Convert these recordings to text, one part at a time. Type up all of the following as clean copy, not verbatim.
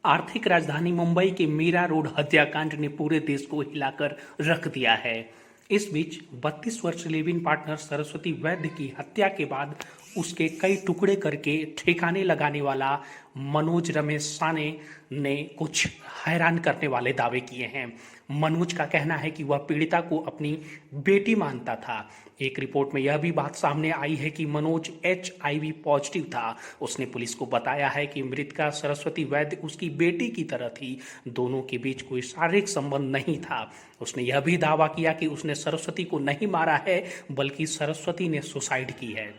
आर्थिक राजधानी मुंबई के मीरा रोड हत्याकांड ने पूरे देश को हिलाकर रख दिया है। इस बीच 32 वर्ष लिव इन पार्टनर सरस्वती वैद्य की हत्या के बाद उसके कई टुकड़े करके ठिकाने लगाने वाला मनोज रमेश साने ने कुछ हैरान करने वाले दावे किए हैं। मनोज का कहना है कि वह पीड़िता को अपनी बेटी मानता था। एक रिपोर्ट में यह भी बात सामने आई है कि मनोज HIV पॉजिटिव था। उसने पुलिस को बताया है कि मृतका सरस्वती वैद्य उसकी बेटी की तरह थी। दोनों के बीच कोई शारीरिक संबंध नहीं था। उसने यह भी दावा किया कि उसने सरस्वती को नहीं मारा है, बल्कि सरस्वती ने सुसाइड की है।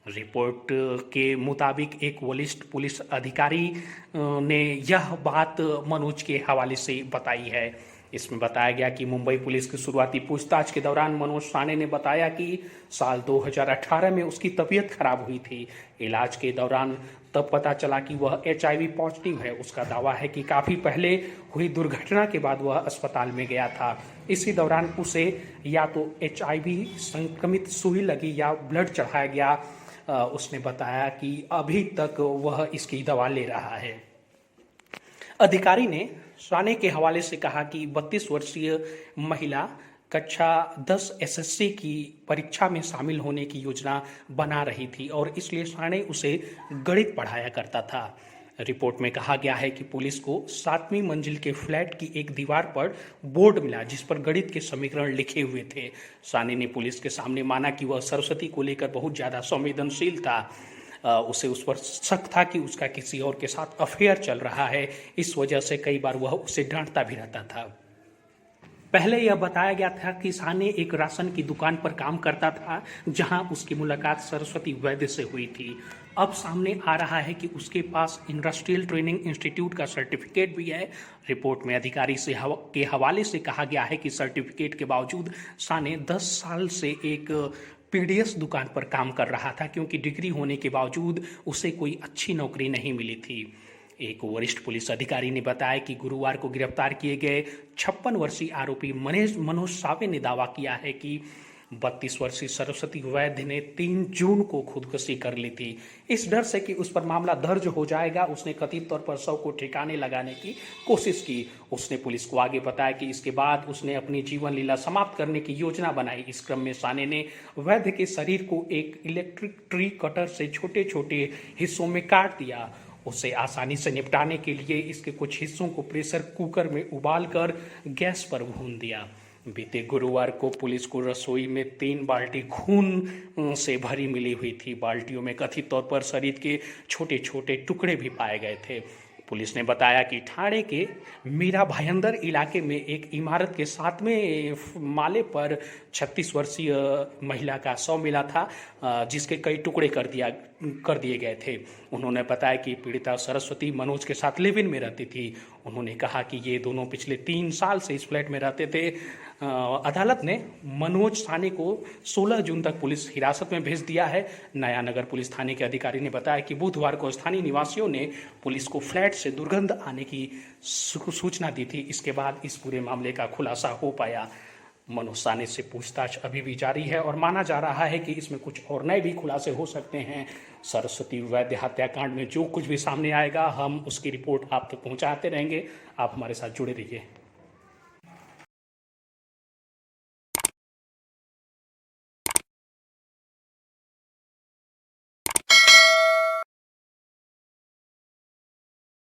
रिपोर्ट के मुताबिक एक वरिष्ठ पुलिस अधिकारी ने यह बात मनोज के हवाले से बताई है। इसमें बताया गया कि मुंबई पुलिस की शुरुआती पूछताछ के दौरान मनोज साने ने बताया कि साल 2018 में उसकी तबीयत खराब हुई थी। इलाज के दौरान तब पता चला कि वह HIV पॉजिटिव है। उसका दावा है कि काफ़ी पहले हुई दुर्घटना के बाद वह अस्पताल में गया था। इसी दौरान उसे या तो HIV संक्रमित सुई लगी या ब्लड चढ़ाया गया। उसने बताया कि अभी तक वह इसकी दवा ले रहा है। अधिकारी ने साने के हवाले से कहा कि 32 वर्षीय महिला कक्षा 10 SSC की परीक्षा में शामिल होने की योजना बना रही थी और इसलिए साने उसे गणित पढ़ाया करता था। रिपोर्ट में कहा गया है कि पुलिस को 7वीं मंजिल के फ्लैट की एक दीवार पर बोर्ड मिला जिस पर गणित के समीकरण लिखे हुए थे। साने ने पुलिस के सामने माना कि वह सरस्वती को लेकर बहुत ज़्यादा संवेदनशील था। उसे उस पर शक था कि उसका किसी और के साथ अफेयर चल रहा है। इस वजह से कई बार वह उसे डांटता भी रहता था। पहले यह बताया गया था कि साने एक राशन की दुकान पर काम करता था, जहां उसकी मुलाकात सरस्वती वैद्य से हुई थी। अब सामने आ रहा है कि उसके पास इंडस्ट्रियल ट्रेनिंग इंस्टीट्यूट का सर्टिफिकेट भी है। रिपोर्ट में अधिकारी के हवाले से कहा गया है कि सर्टिफिकेट के बावजूद साने 10 साल से एक PDS दुकान पर काम कर रहा था, क्योंकि डिग्री होने के बावजूद उसे कोई अच्छी नौकरी नहीं मिली थी। एक वरिष्ठ पुलिस अधिकारी ने बताया कि गुरुवार को गिरफ्तार किए गए 56 वर्षीय आरोपी मनोज सावे ने दावा किया है कि 32 वर्षीय सरस्वती वैद्य ने 3 जून को खुदकुशी कर ली थी। इस डर से कि उस पर मामला दर्ज हो जाएगा, उसने कथित तौर पर शव को ठिकाने लगाने की कोशिश की। उसने पुलिस को आगे बताया कि इसके बाद उसने अपनी जीवन लीला समाप्त करने की योजना बनाई। इस क्रम में साने ने वैद्य के शरीर को एक इलेक्ट्रिक ट्री कटर से छोटे छोटे हिस्सों में काट दिया। उसे आसानी से निपटाने के लिए इसके कुछ हिस्सों को प्रेशर कुकर में उबालकर गैस पर भून दिया। बीते गुरुवार को पुलिस को रसोई में 3 बाल्टी खून से भरी मिली हुई थी। बाल्टियों में कथित तौर पर शरीर के छोटे छोटे टुकड़े भी पाए गए थे। पुलिस ने बताया कि ठाणे के मीरा भायंदर इलाके में एक इमारत के 7वें माले पर 36 वर्षीय महिला का शव मिला था, जिसके कई टुकड़े कर दिए गए थे। उन्होंने बताया कि पीड़िता सरस्वती मनोज के साथ लिव इन में रहती थी। उन्होंने कहा कि ये दोनों पिछले 3 साल से इस फ्लैट में रहते थे। अदालत ने मनोज साने को 16 जून तक पुलिस हिरासत में भेज दिया है। नया नगर पुलिस थाने के अधिकारी ने बताया कि बुधवार को स्थानीय निवासियों ने पुलिस को फ्लैट से दुर्गंध आने की सूचना दी थी। इसके बाद इस पूरे मामले का खुलासा हो पाया। मनोज साने से पूछताछ अभी भी जारी है और माना जा रहा है कि इसमें कुछ और नए भी खुलासे हो सकते हैं। सरस्वती वैद्य हत्याकांड में जो कुछ भी सामने आएगा, हम उसकी रिपोर्ट आप तक पहुंचाते रहेंगे। आप हमारे साथ जुड़े रहिए।